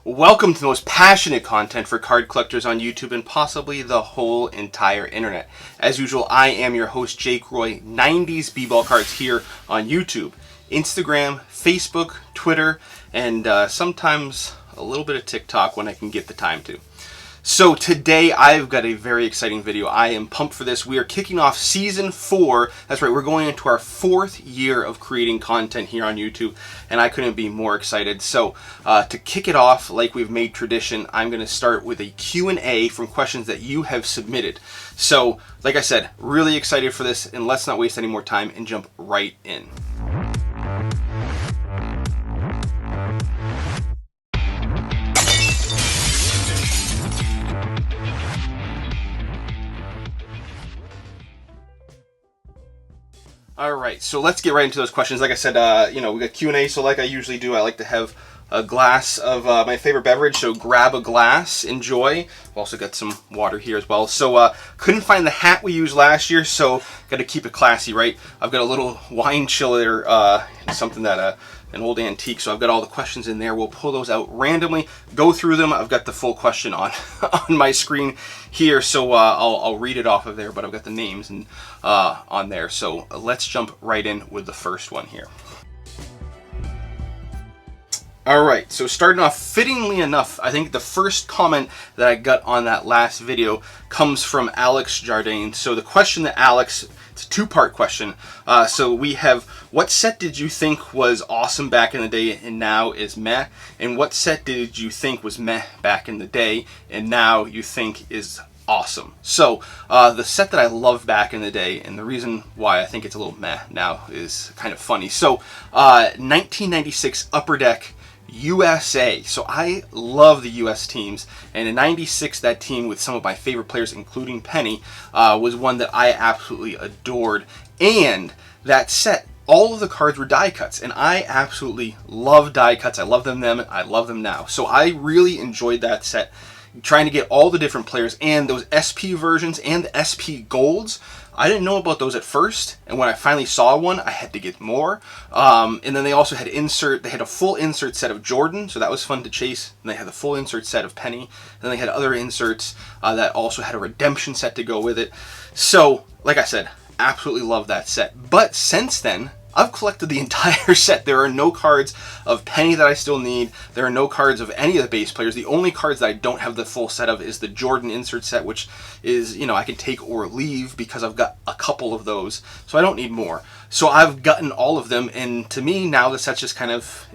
Welcome to the most passionate content for card collectors on YouTube and possibly the whole entire internet. As usual, I am your host, Jake Roy, 90s Bball cards here on YouTube, Instagram, Facebook, Twitter, and sometimes a little bit of TikTok when I can get the time to. So today I've got a very exciting video. I am pumped for this. We are kicking off season 4. That's right, we're going into our 4th year of creating content here on YouTube, and I couldn't be more excited. So to kick it off, like we've made tradition, I'm going to start with a Q&A from questions that you have submitted. So, like I said, really excited for this, and let's not waste any more time and jump right in. All right, so let's get right into those questions. Like I said, we got Q&A, so like I usually do, I like to have a glass of my favorite beverage, so grab a glass, enjoy. I've also got some water here as well. So couldn't find the hat we used last year, so got to keep it classy, right? I've got a little wine chiller, something that an old antique, so I've got all the questions in there. We'll pull those out randomly, go through them. I've got the full question on on my screen here, so I'll read it off of there, but I've got the names and on there. So let's jump right in with the first one here. All right, so starting off, fittingly enough, I think the first comment that I got on that last video comes from Alex Jardine. So the question that Alex, it's a two-part question. So we have, what set did you think was awesome back in the day and now is meh? And what set did you think was meh back in the day and now you think is awesome? So the set that I loved back in the day, and the reason why I think it's a little meh now is kind of funny. So 1996 Upper Deck USA. So I love the US teams, and in 96 that team with some of my favorite players including Penny was one that I absolutely adored. And that set, all of the cards were die cuts, and I absolutely love die cuts. I love them then, I love them now. So I really enjoyed that set, trying to get all the different players and those SP versions and the SP golds. I didn't know about those at first, and when I finally saw one, I had to get more. And then they also had they had a full insert set of Jordan, so that was fun to chase. And they had the full insert set of Penny. And then they had other inserts that also had a redemption set to go with it. So, like I said, absolutely love that set. But since then, I've collected the entire set. There are no cards of Penny that I still need. There are no cards of any of the base players. The only cards that I don't have the full set of is the Jordan insert set, which is, I can take or leave because I've got a couple of those. So I don't need more. So I've gotten all of them, and to me now the set's just kind of,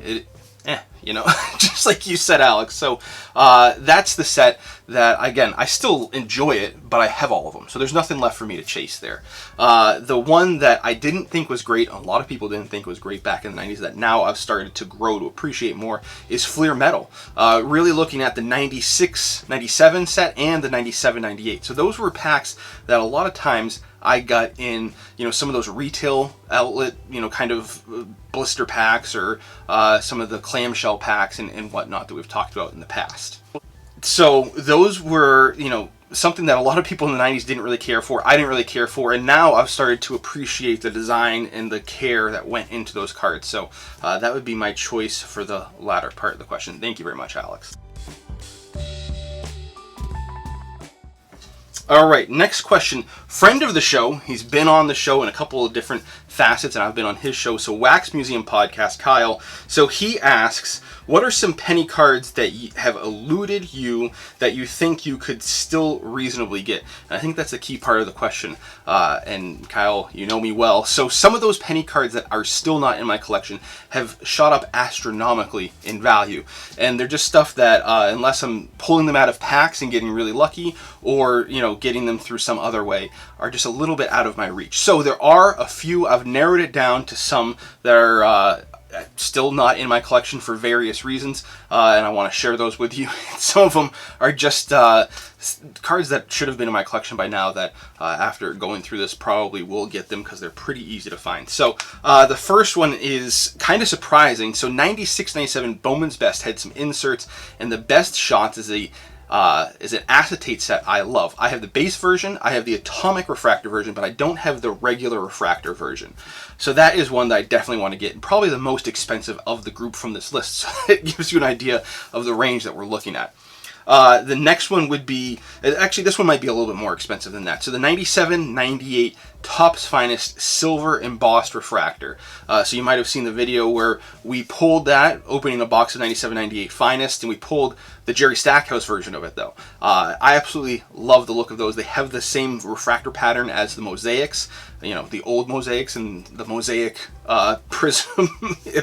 just like you said, Alex. So that's the set that, again, I still enjoy it, but I have all of them. So there's nothing left for me to chase there. The one that I didn't think was great, a lot of people didn't think was great back in the 90s, that now I've started to grow to appreciate more, is Fleer Metal. Really looking at the 96, 97 set and the 97, 98. So those were packs that a lot of times I got in, some of those retail outlet, kind of blister packs, or some of the clamshell packs and whatnot that we've talked about in the past. So those were, something that a lot of people in the 90s didn't really care for. I didn't really care for, and now I've started to appreciate the design and the care that went into those cards. So that would be my choice for the latter part of the question. Thank you very much, Alex. All right, next question. Friend of the show, he's been on the show in a couple of different facets, and I've been on his show, so Wax Museum Podcast, Kyle. So he asks, what are some Penny cards that have eluded you that you think you could still reasonably get? And I think that's a key part of the question. And Kyle, you know me well. So some of those Penny cards that are still not in my collection have shot up astronomically in value. And they're just stuff that, unless I'm pulling them out of packs and getting really lucky, or, getting them through some other way, are just a little bit out of my reach. So there are a few. I've narrowed it down to some that are still not in my collection for various reasons, and I want to share those with you. Some of them are just cards that should have been in my collection by now that after going through this probably will get them because they're pretty easy to find. So the first one is kind of surprising. So 96-97 Bowman's Best had some inserts, and the best shots is a is an acetate set I love. I have the base version, I have the atomic refractor version, but I don't have the regular refractor version. So that is one that I definitely want to get, and probably the most expensive of the group from this list. So it gives you an idea of the range that we're looking at. The next one would be, actually this one might be a little bit more expensive than that. So the 97-98 Topps Finest Silver Embossed Refractor. So you might have seen the video where we pulled that, opening a box of 97-98 Finest, and we pulled the Jerry Stackhouse version of it though. I absolutely love the look of those. They have the same refractor pattern as the Mosaics, you know, the old Mosaics and the Mosaic prism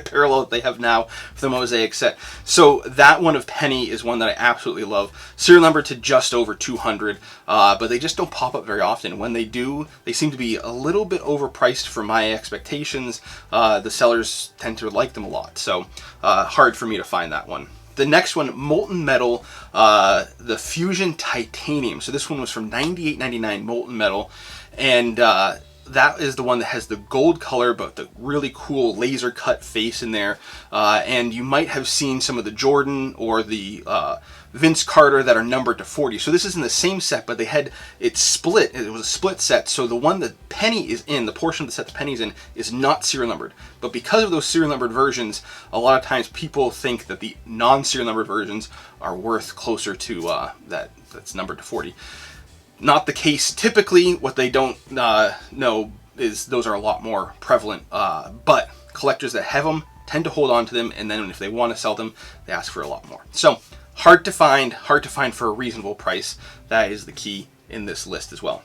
parallel that they have now for the Mosaic set. So that one of Penny is one that I absolutely love. Serial number to just over 200, but they just don't pop up very often. When they do, they seem to be a little bit overpriced for my expectations. The sellers tend to like them a lot, so hard for me to find that one. The next one, Molten Metal, the Fusion Titanium. So this one was from 98.99 Molten Metal, and that is the one that has the gold color, but the really cool laser cut face in there. And you might have seen some of the Jordan or the Vince Carter that are numbered to 40. So this is in the same set, but they had it split. It was a split set. So the one that Penny is in, the portion of the set that Penny's in, is not serial numbered. But because of those serial numbered versions, a lot of times people think that the non-serial numbered versions are worth closer to that's numbered to 40. Not the case. Typically, what they don't know is those are a lot more prevalent, but collectors that have them tend to hold on to them, and then if they want to sell them, they ask for a lot more. So hard to find for a reasonable price. That is the key in this list as well.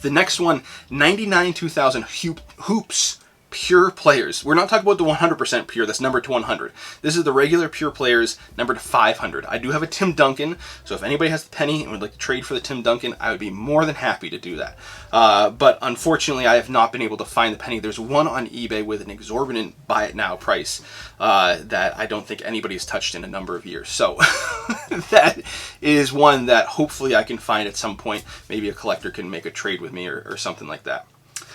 The next one, 99-2000 Hoops Pure Players. We're not talking about the 100% pure, that's numbered to 100. This is the regular Pure Players, numbered to 500. I do have a Tim Duncan, so if anybody has the penny and would like to trade for the Tim Duncan, I would be more than happy to do that. But unfortunately, I have not been able to find the penny. There's one on eBay with an exorbitant buy it now price that I don't think anybody's touched in a number of years. So that is one that hopefully I can find at some point. Maybe a collector can make a trade with me or something like that.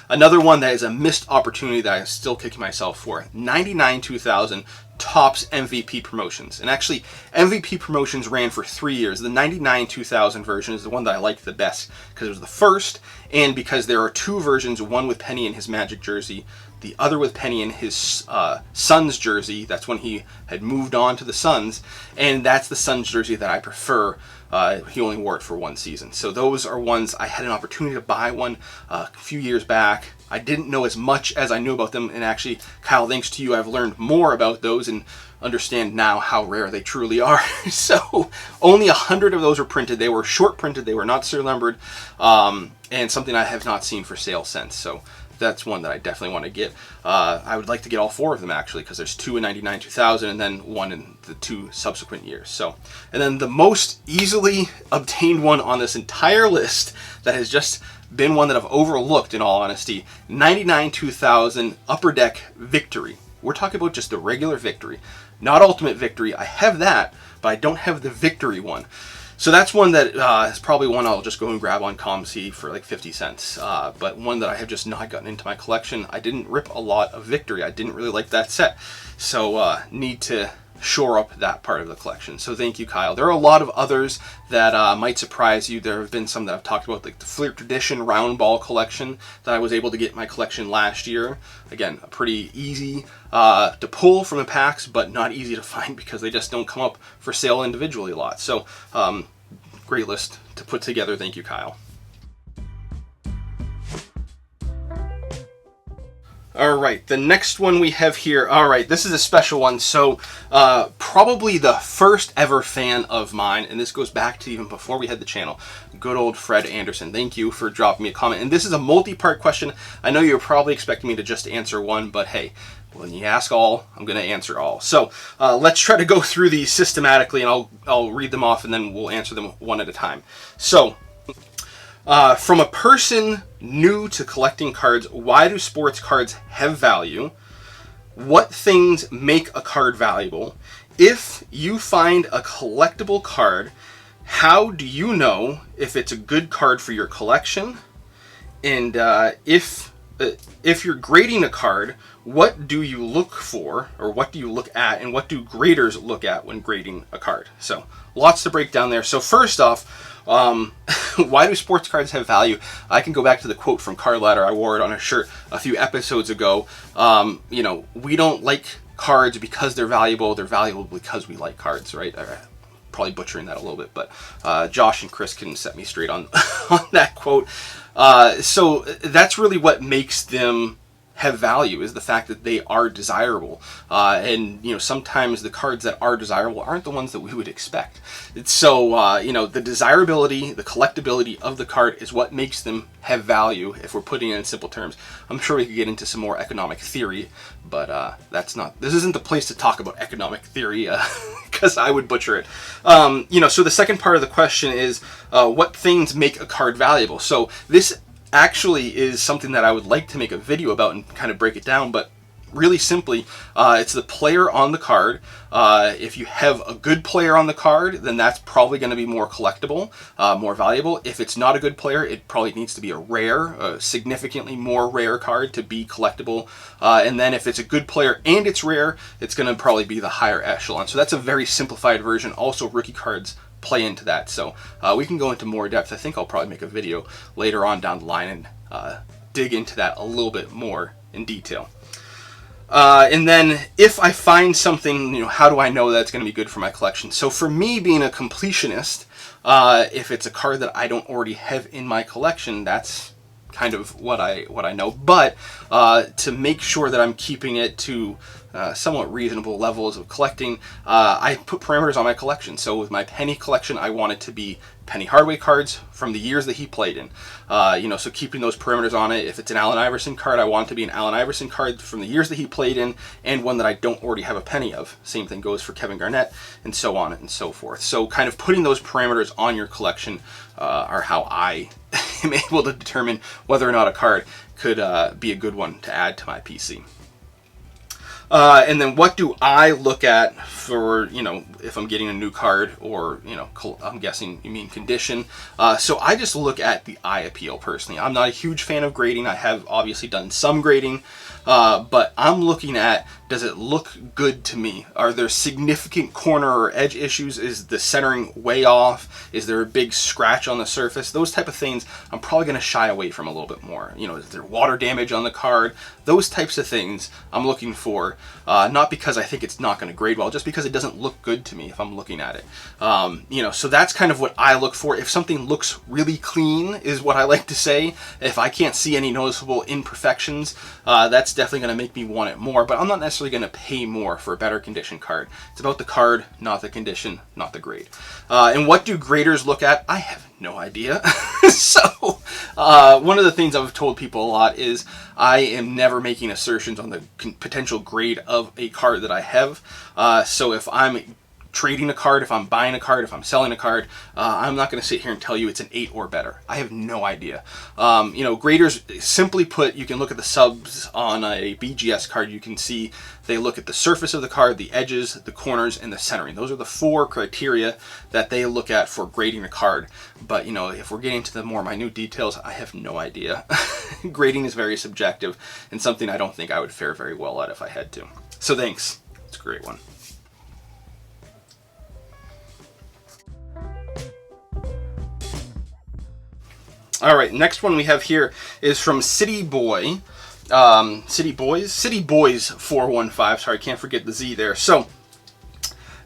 Another one that is a missed opportunity that I'm still kicking myself for, 99-2000 Topps MVP Promotions. And actually, MVP Promotions ran for 3 years. The 99-2000 version is the one that I liked the best because it was the first, and because there are two versions, one with Penny in his Magic jersey, the other with Penny in his Suns jersey. That's when he had moved on to the Suns, and that's the Suns jersey that I prefer. He only wore it for one season. So those are ones I had an opportunity to buy one a few years back. I didn't know as much as I knew about them, and actually, Kyle, thanks to you, I've learned more about those and understand now how rare they truly are. So only 100 of those were printed. They were short printed. They were not serial numbered, and something I have not seen for sale since. So that's one that I definitely want to get. I would like to get all four of them actually, because there's two in 99-2000 and then one in the 2 subsequent years. So, and then the most easily obtained one on this entire list that has just been one that I've overlooked in all honesty, 99-2000 Upper Deck Victory. We're talking about just the regular Victory, not Ultimate Victory. I have that, but I don't have the Victory one. So that's one that is probably one I'll just go and grab on ComC for like 50 cents. But one that I have just not gotten into my collection. I didn't rip a lot of Victory. I didn't really like that set. So need to shore up that part of the collection. So thank you, Kyle. There are a lot of others that might surprise you. There have been some that I've talked about, like the Fleer Tradition Round Ball collection that I was able to get in my collection last year. Again, pretty easy to pull from the packs, but not easy to find because they just don't come up for sale individually a lot. So great list to put together. Thank you, Kyle. All right, the next one we have here. All right, this is a special one. So probably the first ever fan of mine, and this goes back to even before we had the channel, good old Fred Anderson. Thank you for dropping me a comment. And this is a multi-part question. I know you're probably expecting me to just answer one, but hey, when you ask all, I'm going to answer all. So let's try to go through these systematically, and I'll read them off, and then we'll answer them one at a time. So from a person new to collecting cards, why do sports cards have value? What things make a card valuable? If you find a collectible card, how do you know if it's a good card for your collection? And if you're grading a card, what do you look for, or what do you look at, and what do graders look at when grading a card? So lots to break down there. So first off, why do sports cards have value? I can go back to the quote from Card Ladder. I wore it on a shirt a few episodes ago. You know, we don't like cards because they're valuable. They're valuable because we like cards, right? Probably butchering that a little bit, but Josh and Chris can set me straight on on that quote. So that's really what makes them have value, is the fact that they are desirable. And you know, sometimes the cards that are desirable aren't the ones that we would expect. So you know, the desirability, the collectability of the card is what makes them have value, if we're putting it in simple terms. I'm sure we could get into some more economic theory, but this isn't the place to talk about economic theory, because I would butcher it. You know, so the second part of the question is, what things make a card valuable? So this actually is something that I would like to make a video about and kind of break it down, but really simply, it's the player on the card. If you have a good player on the card, then that's probably going to be more collectible, more valuable. If it's not a good player, it probably needs to be a rare, significantly more rare card to be collectible. And then if it's a good player and it's rare, it's going to probably be the higher echelon. So that's a very simplified version. Also, rookie cards play into that. So we can go into more depth. I think I'll probably make a video later on down the line and dig into that a little bit more in detail. And then if I find something, you know, how do I know that it's going to be good for my collection? So for me, being a completionist, if it's a card that I don't already have in my collection, that's kind of what I know. But to make sure that I'm keeping it to somewhat reasonable levels of collecting, I put parameters on my collection. So with my Penny collection, I want it to be Penny Hardaway cards from the years that he played in. You know, so keeping those parameters on it. If it's an Allen Iverson card, I want it to be an Allen Iverson card from the years that he played in, and one that I don't already have a penny of. Same thing goes for Kevin Garnett, and so on and so forth. So kind of putting those parameters on your collection are how I am able to determine whether or not a card could be a good one to add to my PC. And then what do I look at for, you know, if I'm getting a new card, or, you know, I'm guessing you mean condition. So I just look at the eye appeal personally. I'm not a huge fan of grading. I have obviously done some grading, but I'm looking at, does it look good to me? Are there significant corner or edge issues? Is the centering way off? Is there a big scratch on the surface? Those type of things I'm probably going to shy away from a little bit more. You know, is there water damage on the card? Those types of things I'm looking for, not because I think it's not going to grade well, just because it doesn't look good to me if I'm looking at it. You know, so that's kind of what I look for. If something looks really clean, is what I like to say. If I can't see any noticeable imperfections, that's definitely going to make me want it more, but I'm not necessarily going to pay more for a better condition card. It's about the card, not the condition, not the grade. And what do graders look at? I have no idea. So one of the things I've told people a lot is I am never making assertions on the potential grade of a card that I have. So if I'm trading a card, if I'm buying a card, if I'm selling a card, I'm not going to sit here and tell you it's an 8 or better. I have no idea. You know, graders, simply put, you can look at the subs on a BGS card. You can see they look at the surface of the card, the edges, the corners, and the centering. Those are the 4 criteria that they look at for grading a card. But, you know, if we're getting to the more minute details, I have no idea. Grading is very subjective and something I don't think I would fare very well at if I had to. So thanks. It's a great one. All right, next one we have here is from City Boys 415. Sorry, can't forget the Z there. So,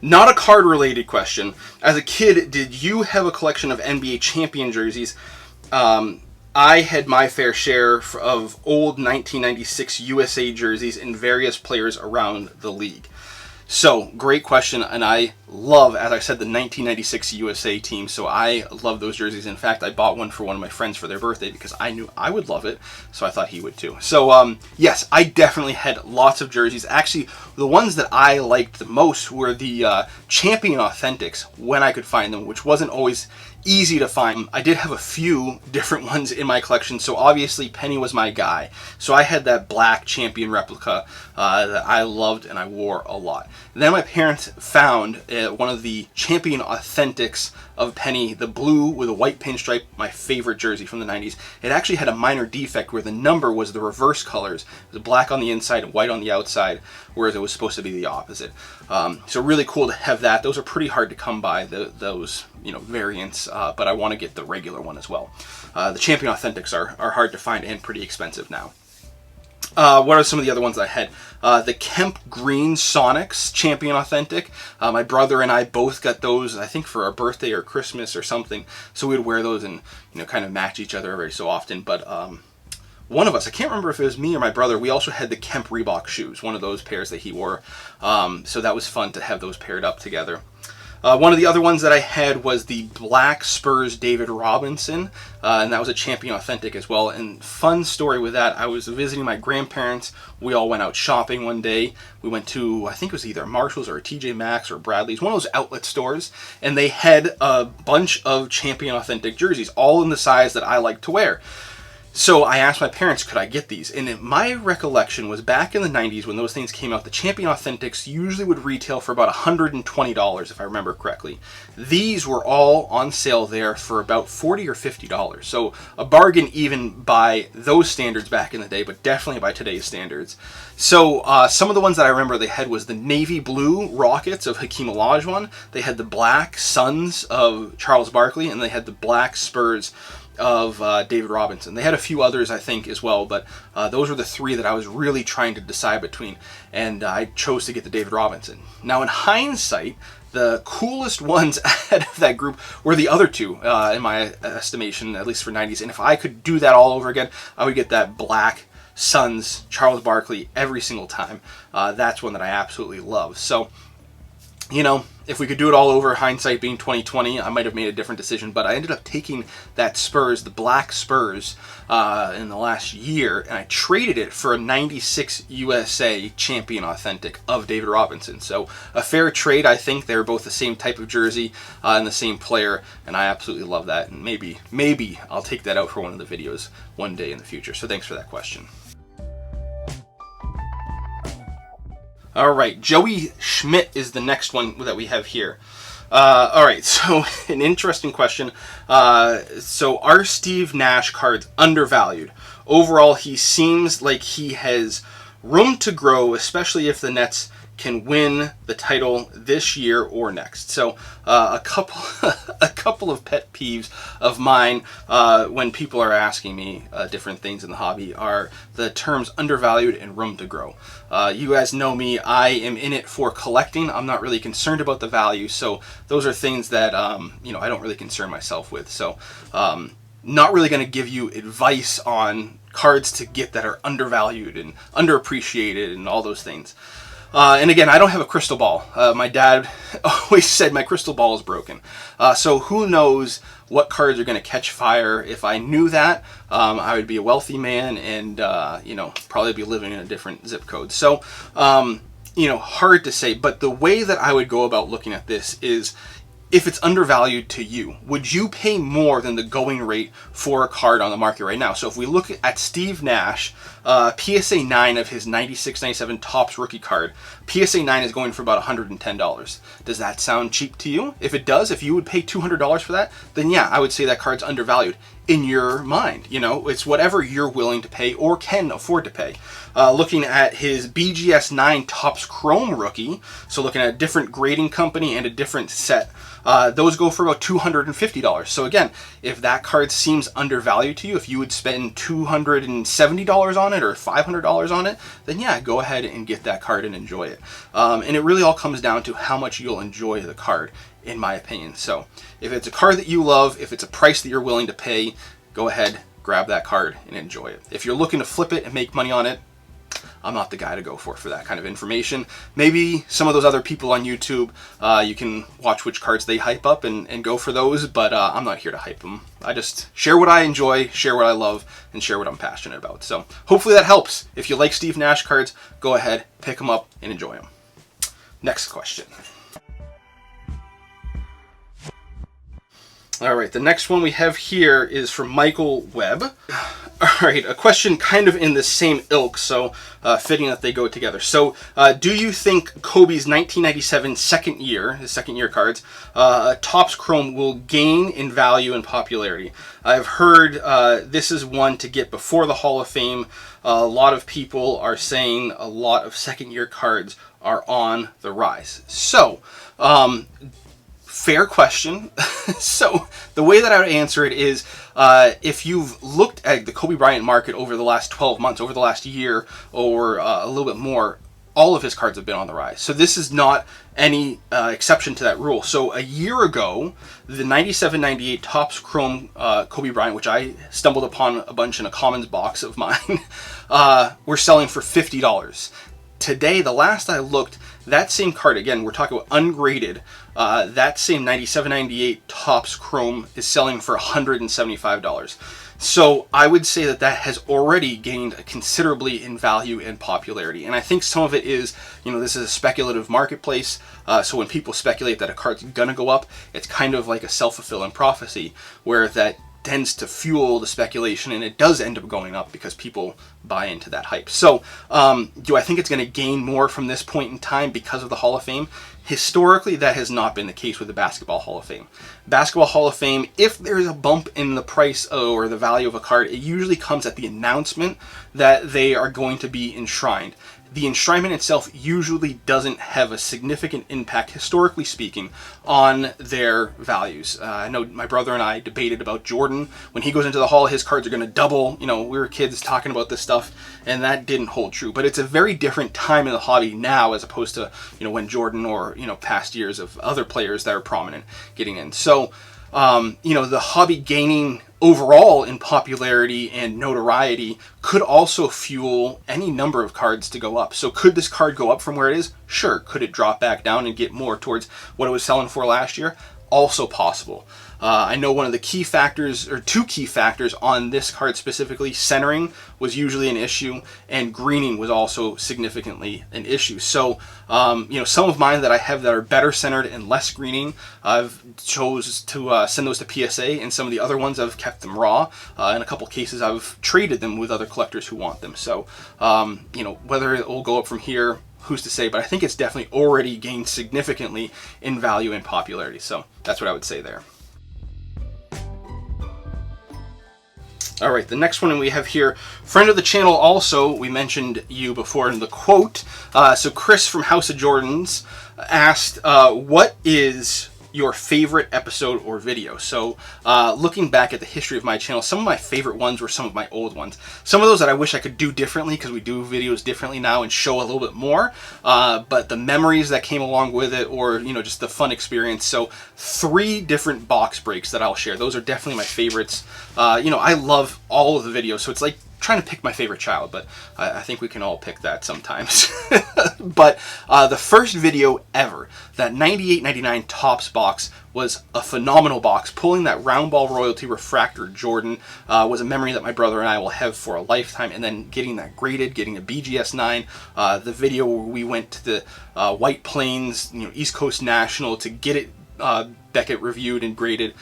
not a card related question. As a kid, did you have a collection of NBA champion jerseys? I had my fair share of old 1996 USA jerseys and various players around the league. So, great question, and I love, as I said, the 1996 USA team, so I love those jerseys. In fact, I bought one for one of my friends for their birthday because I knew I would love it, so I thought he would too. So, yes, I definitely had lots of jerseys. Actually, the ones that I liked the most were the Champion Authentics, when I could find them, which wasn't always easy to find. I did have a few different ones in my collection, so obviously Penny was my guy. So I had that black Champion replica that I loved and I wore a lot. And then my parents found one of the Champion Authentics of Penny, the blue with a white pinstripe, my favorite jersey from the 90s. It actually had a minor defect where the number was the reverse colors. It was black on the inside and white on the outside, whereas it was supposed to be the opposite. So really cool to have that. Those are pretty hard to come by, those variants, but I want to get the regular one as well. The Champion Authentics are hard to find and pretty expensive now. What are some of the other ones I had? The Kemp Green Sonics Champion Authentic. My brother and I both got those, I think for our birthday or Christmas or something. So we'd wear those and kind of match each other every so often. But one of us, I can't remember if it was me or my brother, we also had the Kemp Reebok shoes, one of those pairs that he wore. So that was fun to have those paired up together. One of the other ones that I had was the black Spurs David Robinson, and that was a Champion Authentic as well. And fun story with that, I was visiting my grandparents. We all went out shopping one day. We went to, I think it was either Marshall's or a TJ Maxx or Bradley's, one of those outlet stores, and they had a bunch of Champion Authentic jerseys, all in the size that I like to wear. So I asked my parents, could I get these? And my recollection was back in the 90s when those things came out, the Champion Authentics usually would retail for about $120 if I remember correctly. These were all on sale there for about $40 or $50. So a bargain even by those standards back in the day, but definitely by today's standards. So some of the ones that I remember they had was the navy blue Rockets of Hakeem Olajuwon. They had the black Suns of Charles Barkley, and they had the black Spurs of David Robinson. They had a few others, I think, as well, but those were the three that I was really trying to decide between, and I chose to get the David Robinson. Now, in hindsight, the coolest ones out of that group were the other two, in my estimation, at least for 90s, and if I could do that all over again, I would get that black Suns Charles Barkley every single time. That's one that I absolutely love. So, if we could do it all over, hindsight being 2020, I might have made a different decision, but I ended up taking that Spurs, the black Spurs, in the last year, and I traded it for a 96 USA Champion Authentic of David Robinson. So a fair trade, I think. They're both the same type of jersey and the same player, and I absolutely love that, and maybe I'll take that out for one of the videos one day in the future. So thanks for that question. All right, Joey Schmidt is the next one that we have here. All right, so an interesting question. So are Steve Nash cards undervalued? Overall, he seems like he has room to grow, especially if the Nets can win the title this year or next. So a couple of pet peeves of mine when people are asking me different things in the hobby are the terms undervalued and room to grow. You guys know me, I am in it for collecting. I'm not really concerned about the value, so those are things that I don't really concern myself with. So not really going to give you advice on cards to get that are undervalued and underappreciated and all those things. And again, I don't have a crystal ball. My dad always said my crystal ball is broken. So who knows what cards are going to catch fire. If I knew that, I would be a wealthy man and, probably be living in a different zip code. So, hard to say. But the way that I would go about looking at this is, if it's undervalued to you, would you pay more than the going rate for a card on the market right now? So if we look at Steve Nash, PSA 9 of his 96-97 Topps rookie card, PSA 9 is going for about $110. Does that sound cheap to you? If it does, if you would pay $200 for that, then yeah, I would say that card's undervalued in your mind. It's whatever you're willing to pay or can afford to pay. Looking at his BGS 9 Topps Chrome rookie, so looking at a different grading company and a different set, those go for about $250. So again, if that card seems undervalued to you, if you would spend $270 on it or $500 on it, then yeah, go ahead and get that card and enjoy it. And it really all comes down to how much you'll enjoy the card, in my opinion. So if it's a card that you love, if it's a price that you're willing to pay, go ahead, grab that card and enjoy it. If you're looking to flip it and make money on it, I'm not the guy to go for that kind of information. Maybe some of those other people on YouTube, you can watch which cards they hype up and go for those, but I'm not here to hype them. I just share what I enjoy, share what I love, and share what I'm passionate about. So hopefully that helps. If you like Steve Nash cards, go ahead, pick them up, and enjoy them. Next question. All right, the next one we have here is from Michael Webb. All right, a question kind of in the same ilk, so fitting that they go together. So, do you think Kobe's 1997 his second year cards, Topps Chrome will gain in value and popularity? I've heard this is one to get before the Hall of Fame. A lot of people are saying a lot of second year cards are on the rise. So, fair question. So the way that I would answer it is, if you've looked at the Kobe Bryant market over the last 12 months, over the last year, or a little bit more, all of his cards have been on the rise. So this is not any exception to that rule. So a year ago, the 97-98 Topps Chrome Kobe Bryant, which I stumbled upon a bunch in a Commons box of mine, were selling for $50. Today, the last I looked, that same card, again, we're talking about ungraded, that same 97-98 Topps Chrome is selling for $175. So I would say that that has already gained considerably in value and popularity. And I think some of it is, this is a speculative marketplace. So when people speculate that a card's gonna go up, it's kind of like a self-fulfilling prophecy, where that tends to fuel the speculation, and it does end up going up because people buy into that hype. So do I think it's going to gain more from this point in time because of the Hall of Fame? Historically, that has not been the case with the Basketball Hall of Fame. Basketball Hall of Fame, if there's a bump in the price or the value of a card, it usually comes at the announcement that they are going to be enshrined. The enshrinement itself usually doesn't have a significant impact, historically speaking, on their values. I know my brother and I debated about Jordan. When he goes into the Hall, his cards are going to double. We were kids talking about this stuff, and that didn't hold true. But it's a very different time in the hobby now as opposed to, when Jordan or, past years of other players that are prominent getting in. So, the hobby gaining overall in popularity and notoriety could also fuel any number of cards to go up. So could this card go up from where it is? Sure. Could it drop back down and get more towards what it was selling for last year? Also possible. I know one of the key factors, or two key factors on this card specifically, centering was usually an issue, and greening was also significantly an issue. So, some of mine that I have that are better centered and less greening, I've chose to send those to PSA, and some of the other ones I've kept them raw. In a couple cases, I've traded them with other collectors who want them. So, whether it will go up from here, who's to say, but I think it's definitely already gained significantly in value and popularity. So that's what I would say there. All right, the next one we have here, friend of the channel also, we mentioned you before in the quote. So Chris from House of Jordans asked, what is your favorite episode or video? So looking back at the history of my channel, some of my favorite ones were some of my old ones. Some of those that I wish I could do differently, because we do videos differently now and show a little bit more, but the memories that came along with it, or just the fun experience. So 3 different box breaks that I'll share. Those are definitely my favorites. I love all of the videos, so it's like trying to pick my favorite child, but I think we can all pick that sometimes. But the first video ever, that 98-99 Topps box, was a phenomenal box. Pulling that round ball royalty refractor Jordan was a memory that my brother and I will have for a lifetime. And then getting that graded, getting a BGS 9, the video where we went to the White Plains, East Coast National to get it Beckett reviewed and graded.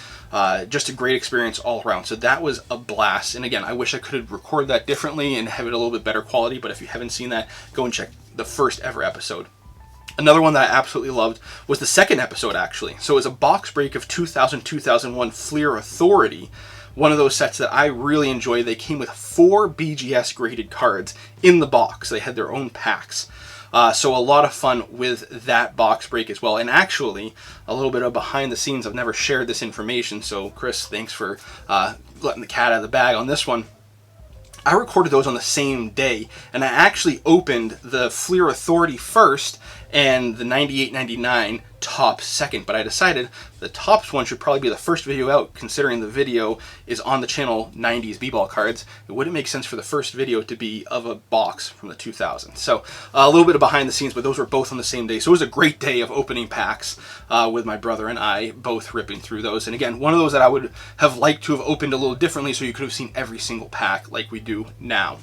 Just a great experience all around. So that was a blast. And again, I wish I could have recorded that differently and have it a little bit better quality, but if you haven't seen that, go and check the first ever episode. Another one that I absolutely loved was the second episode, actually. So it was a box break of 2000-2001 Fleer Authority. One of those sets that I really enjoyed. They came with 4 BGS graded cards in the box. They had their own packs. So a lot of fun with that box break as well. And actually, a little bit of behind the scenes, I've never shared this information, so Chris, thanks for letting the cat out of the bag on this one. I recorded those on the same day, and I actually opened the Fleer Authority first and the 98-99 Topps second, but I decided the Topps one should probably be the first video out, considering the video is on the channel 90s Bball cards. It wouldn't make sense for the first video to be of a box from the 2000s. So a little bit of behind the scenes, but those were both on the same day. So it was a great day of opening packs with my brother and I both ripping through those. And again, one of those that I would have liked to have opened a little differently, so you could have seen every single pack like we do now.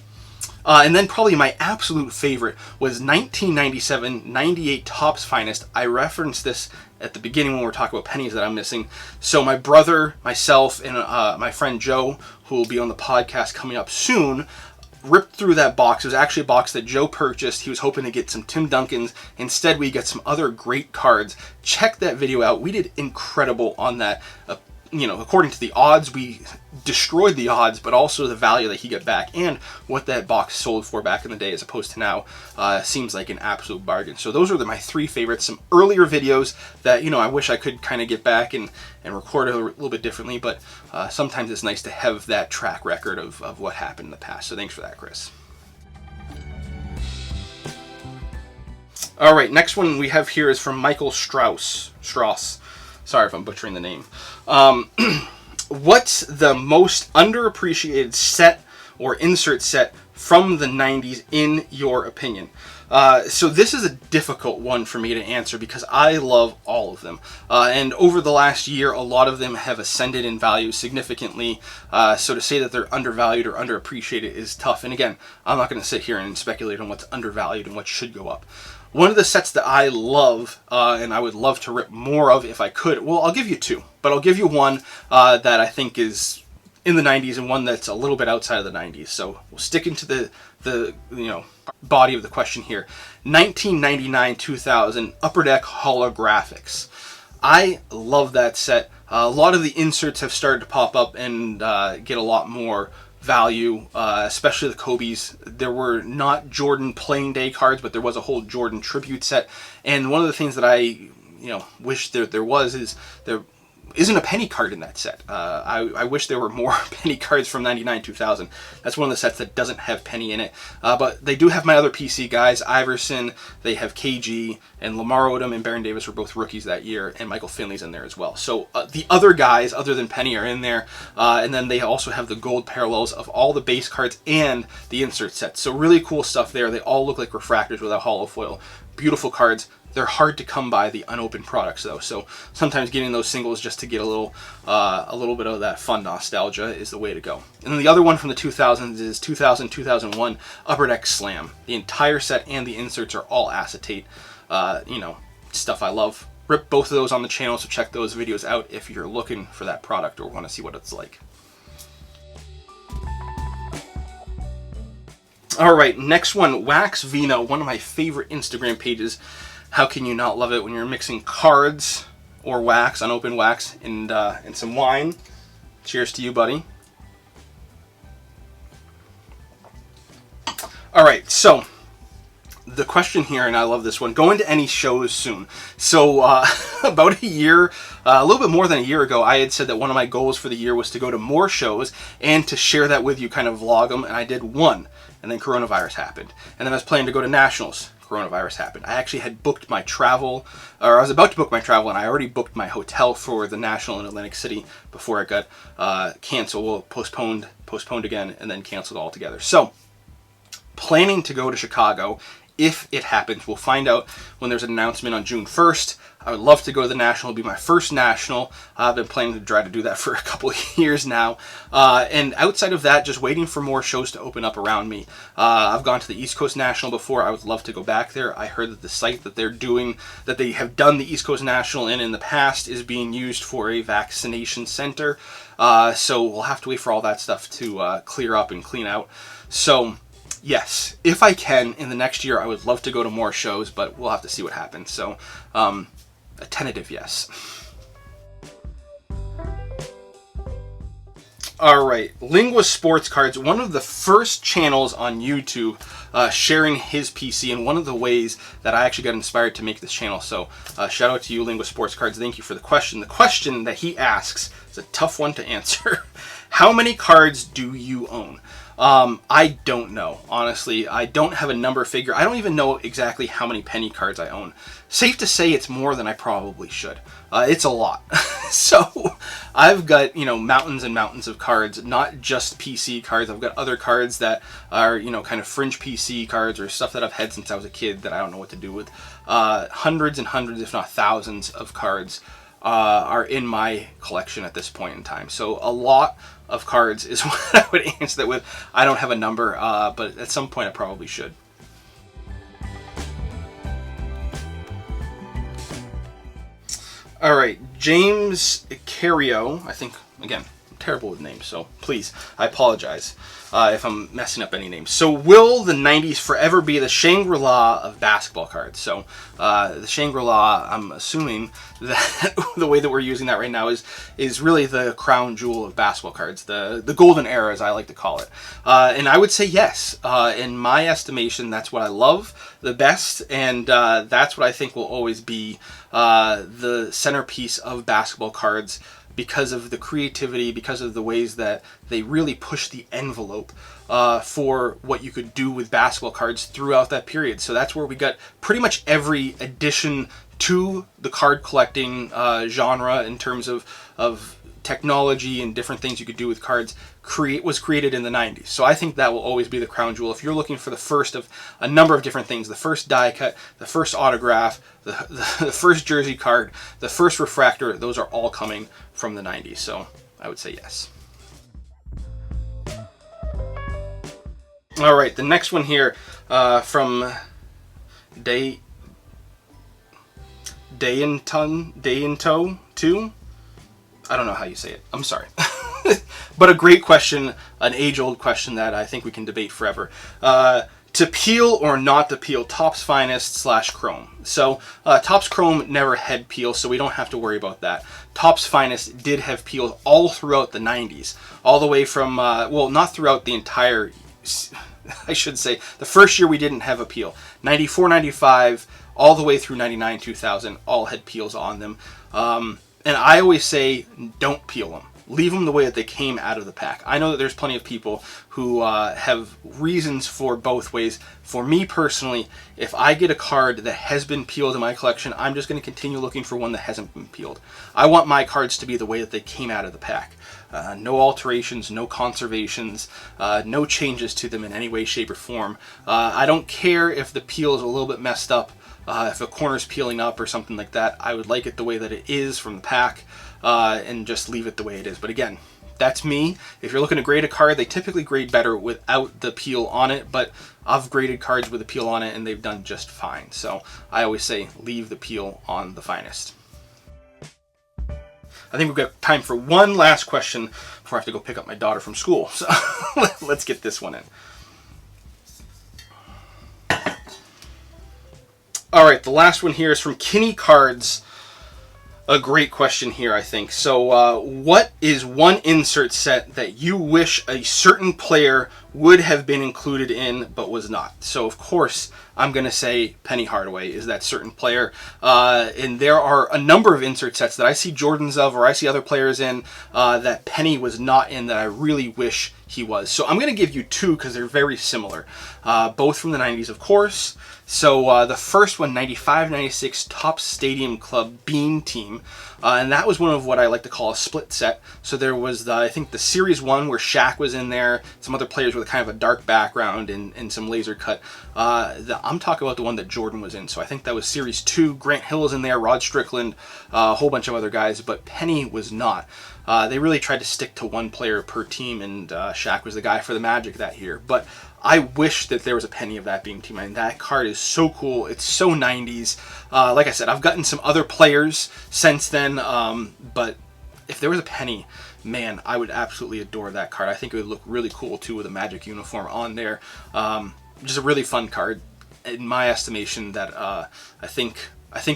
And then probably my absolute favorite was 1997-98 Topps Finest. I reference this at the beginning when we were talking about pennies that I'm missing. So my brother, myself, and my friend Joe, who will be on the podcast coming up soon, ripped through that box. It was actually a box that Joe purchased. He was hoping to get some Tim Duncans. Instead, we get some other great cards. Check that video out. We did incredible on that. According to the odds, we destroyed the odds, but also the value that he got back and what that box sold for back in the day as opposed to now seems like an absolute bargain. So those are my 3 favorites. Some earlier videos that, I wish I could kind of get back and record a little bit differently, but sometimes it's nice to have that track record of what happened in the past. So thanks for that, Chris. All right, next one we have here is from Michael Strauss. Sorry if I'm butchering the name. What's the most underappreciated set or insert set from the 90s in your opinion? So this is a difficult one for me to answer because I love all of them. And over the last year, a lot of them have ascended in value significantly. So to say that they're undervalued or underappreciated is tough. And again, I'm not going to sit here and speculate on what's undervalued and what should go up. One of the sets that I love, and I would love to rip more of if I could, well, I'll give you 2, but I'll give you one that I think is in the 90s and one that's a little bit outside of the 90s. So we'll stick into the body of the question here. 1999-2000 Upper Deck holographics. I love that set. A lot of the inserts have started to pop up and get a lot more value, especially the Kobe's. There were not Jordan playing day cards, but there was a whole Jordan tribute set. And one of the things that I, wish there was is there isn't a penny card in that set. I wish there were more penny cards from 99-2000. That's one of the sets that doesn't have penny in it. But they do have my other PC guys, Iverson, they have KG, and Lamar Odom and Baron Davis were both rookies that year, and Michael Finley's in there as well. So the other guys, other than Penny, are in there. And then they also have the gold parallels of all the base cards and the insert sets. So really cool stuff there. They all look like refractors without hollow foil. Beautiful cards. They're hard to come by, the unopened products, though. So sometimes getting those singles just to get a little bit of that fun nostalgia is the way to go. And then the other one from the 2000s is 2000-2001 Upper Deck Slam. The entire set and the inserts are all acetate. Stuff I love. Rip both of those on the channel, so check those videos out if you're looking for that product or want to see what it's like. All right, next one, Waxvino, one of my favorite Instagram pages. How can you not love it when you're mixing cards or wax, unopened wax, and some wine? Cheers to you, buddy. All right, so the question here, and I love this one, going to any shows soon. So about a year, a little bit more than a year ago, I had said that one of my goals for the year was to go to more shows and to share that with you, kind of vlog them, and I did one, and then coronavirus happened. And then I was planning to go to nationals. Coronavirus happened. I actually had booked my travel, or I was about to book my travel, and I already booked my hotel for the National in Atlantic City before it got canceled. Well, postponed again, and then canceled altogether. So, planning to go to Chicago if it happens. We'll find out when there's an announcement on June 1st. I would love to go to the National. It'll be my first National. I've been planning to try to do that for a couple of years now. And outside of that, just waiting for more shows to open up around me. I've gone to the East Coast National before. I would love to go back there. I heard that the site that they have done the East Coast National in the past is being used for a vaccination center. So we'll have to wait for all that stuff to clear up and clean out. So yes, if I can, in the next year, I would love to go to more shows, but we'll have to see what happens. So, a tentative yes. All right, Lingo Sports Cards, one of the first channels on YouTube sharing his PC, and one of the ways that I actually got inspired to make this channel. So shout out to you, Lingo Sports Cards. Thank you for the question. The question that he asks is a tough one to answer. How many cards do you own? I don't know, honestly. I don't have a number figure. I don't even know exactly how many penny cards I own. Safe to say it's more than I probably should. It's a lot. So I've got, mountains and mountains of cards, not just PC cards. I've got other cards that are, kind of fringe PC cards or stuff that I've had since I was a kid that I don't know what to do with. Hundreds and hundreds, if not thousands of cards are in my collection at this point in time. So a lot of cards is what I would answer that with. I don't have a number, but at some point I probably should. All right, James Cario, I think, again, I'm terrible with names, so please, I apologize if I'm messing up any names. So will the 90s forever be the Shangri-La of basketball cards? So the Shangri-La, I'm assuming that the way that we're using that right now is really the crown jewel of basketball cards, the golden era, as I like to call it. And I would say yes. In my estimation, that's what I love the best, and that's what I think will always be the centerpiece of basketball cards, because of the creativity, because of the ways that they really push the envelope for what you could do with basketball cards throughout that period. So that's where we got pretty much every addition to the card collecting genre in terms of technology and different things you could do with cards was created in the 90s. So I think that will always be the crown jewel. If you're looking for the first of a number of different things, the first die cut, the first autograph, the first jersey card, the first refractor, those are all coming from the 90s. So I would say yes. All right, the next one here from Dayinto 2. I don't know how you say it. I'm sorry. But a great question, an age-old question that I think we can debate forever. To peel or not to peel, Topps Finest / Chrome. So Topps Chrome never had peel, so we don't have to worry about that. Topps Finest did have peels all throughout the 90s. All the way from, well, not throughout the entire, I should say, the first year we didn't have a peel. 94, 95, all the way through 99, 2000, all had peels on them. And I always say, don't peel them. Leave them the way that they came out of the pack. I know that there's plenty of people who have reasons for both ways. For me personally, if I get a card that has been peeled in my collection, I'm just going to continue looking for one that hasn't been peeled. I want my cards to be the way that they came out of the pack. No alterations, no conservations, no changes to them in any way, shape, or form. I don't care if the peel is a little bit messed up. If a corner's peeling up or something like that, I would like it the way that it is from the pack, and just leave it the way it is. But again, that's me. If you're looking to grade a card, they typically grade better without the peel on it, but I've graded cards with a peel on it and they've done just fine. So I always say leave the peel on the Finest. I think we've got time for one last question before I have to go pick up my daughter from school. So let's get this one in. All right, the last one here is from Kinney Cards. A great question here, I think. So what is one insert set that you wish a certain player would have been included in but was not? So of course I'm going to say Penny Hardaway is that certain player. And there are a number of insert sets that I see Jordans of, or I see other players in, that Penny was not in, that I really wish he was. So I'm going to give you two because they're very similar. Both from the 90s, of course. So the first one, 95-96 Topps Stadium Club Beam Team. And that was one of what I like to call a split set. So there was, I think, the Series 1 where Shaq was in there, some other players with kind of a dark background and some laser cut. I'm talking about the one that Jordan was in. So I think that was Series 2. Grant Hill was in there, Rod Strickland, a whole bunch of other guys, but Penny was not. They really tried to stick to one player per team, and Shaq was the guy for the Magic that year. But I wish that there was a Penny of that Beam Team. I mean, that card is so cool. It's so 90s. Like I said, I've gotten some other players since then, but if there was a Penny, man, I would absolutely adore that card. I think it would look really cool, too, with a Magic uniform on there. Just a really fun card, in my estimation, that I think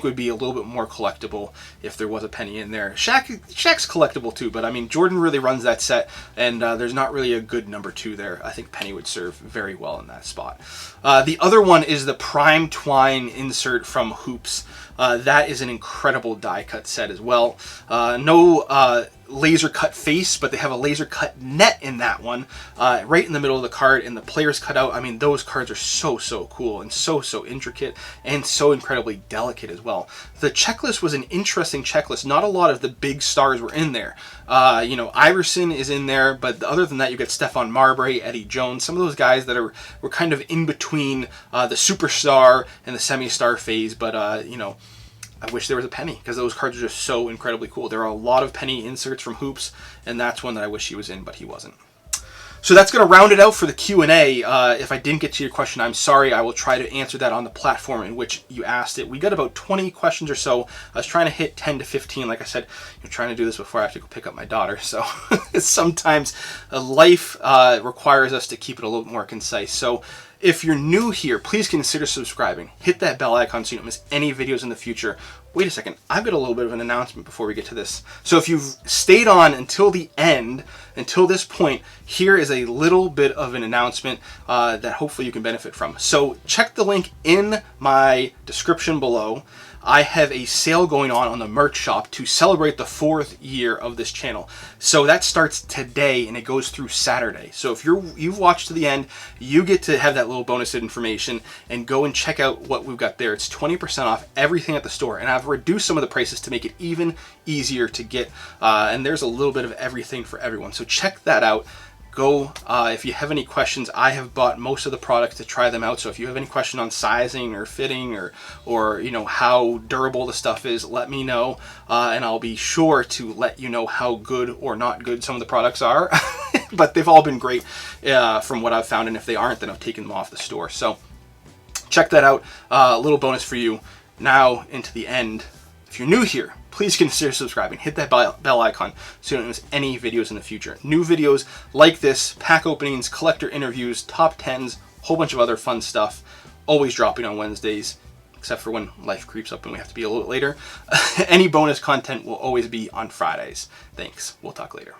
would be a little bit more collectible if there was a Penny in there. Shaq's collectible too, but I mean, Jordan really runs that set, and there's not really a good number 2 there. I think Penny would serve very well in that spot. The other one is the Prime Twine insert from Hoops. That is an incredible die cut set as well. No laser cut face, but they have a laser cut net in that one, right in the middle of the card, and the players cut out. I mean, those cards are so cool and so intricate and so incredibly delicate as well. The checklist was an interesting checklist. Not a lot of the big stars were in there. You know, Iverson is in there, but other than that, you got Stephon Marbury, Eddie Jones, some of those guys that were kind of in between the superstar and the semi-star phase. But you know, I wish there was a Penny, because those cards are just so incredibly cool. There are a lot of Penny inserts from Hoops, and that's one that I wish he was in, but he wasn't. So that's going to round it out for the Q&A. If I didn't get to your question, I'm sorry. I will try to answer that on the platform in which you asked it. We got about 20 questions or so. I was trying to hit 10 to 15. Like I said, I'm trying to do this before I have to go pick up my daughter. So sometimes life requires us to keep it a little bit more concise. So if you're new here, please consider subscribing. Hit that bell icon so you don't miss any videos in the future. Wait a second, I've got a little bit of an announcement before we get to this. So if you've stayed on until the end, until this point, here is a little bit of an announcement that hopefully you can benefit from. So check the link in my description below. I have a sale going on the merch shop to celebrate the 4th year of this channel. So that starts today and it goes through Saturday. So if you've watched to the end, you get to have that little bonus information and go and check out what we've got there. It's 20% off everything at the store, and I've reduced some of the prices to make it even easier to get. And there's a little bit of everything for everyone. So check that out. Go, if you have any questions, I have bought most of the products to try them out. So if you have any question on sizing or fitting or you know, how durable the stuff is, let me know. And I'll be sure to let you know how good or not good some of the products are. But they've all been great from what I've found. And if they aren't, then I've taken them off the store. So check that out. A little bonus for you. Now into the end. If you're new here, please consider subscribing. Hit that bell icon so you don't miss any videos in the future. New videos like this, pack openings, collector interviews, top 10s, whole bunch of other fun stuff. Always dropping on Wednesdays, except for when life creeps up and we have to be a little bit later. Any bonus content will always be on Fridays. Thanks. We'll talk later.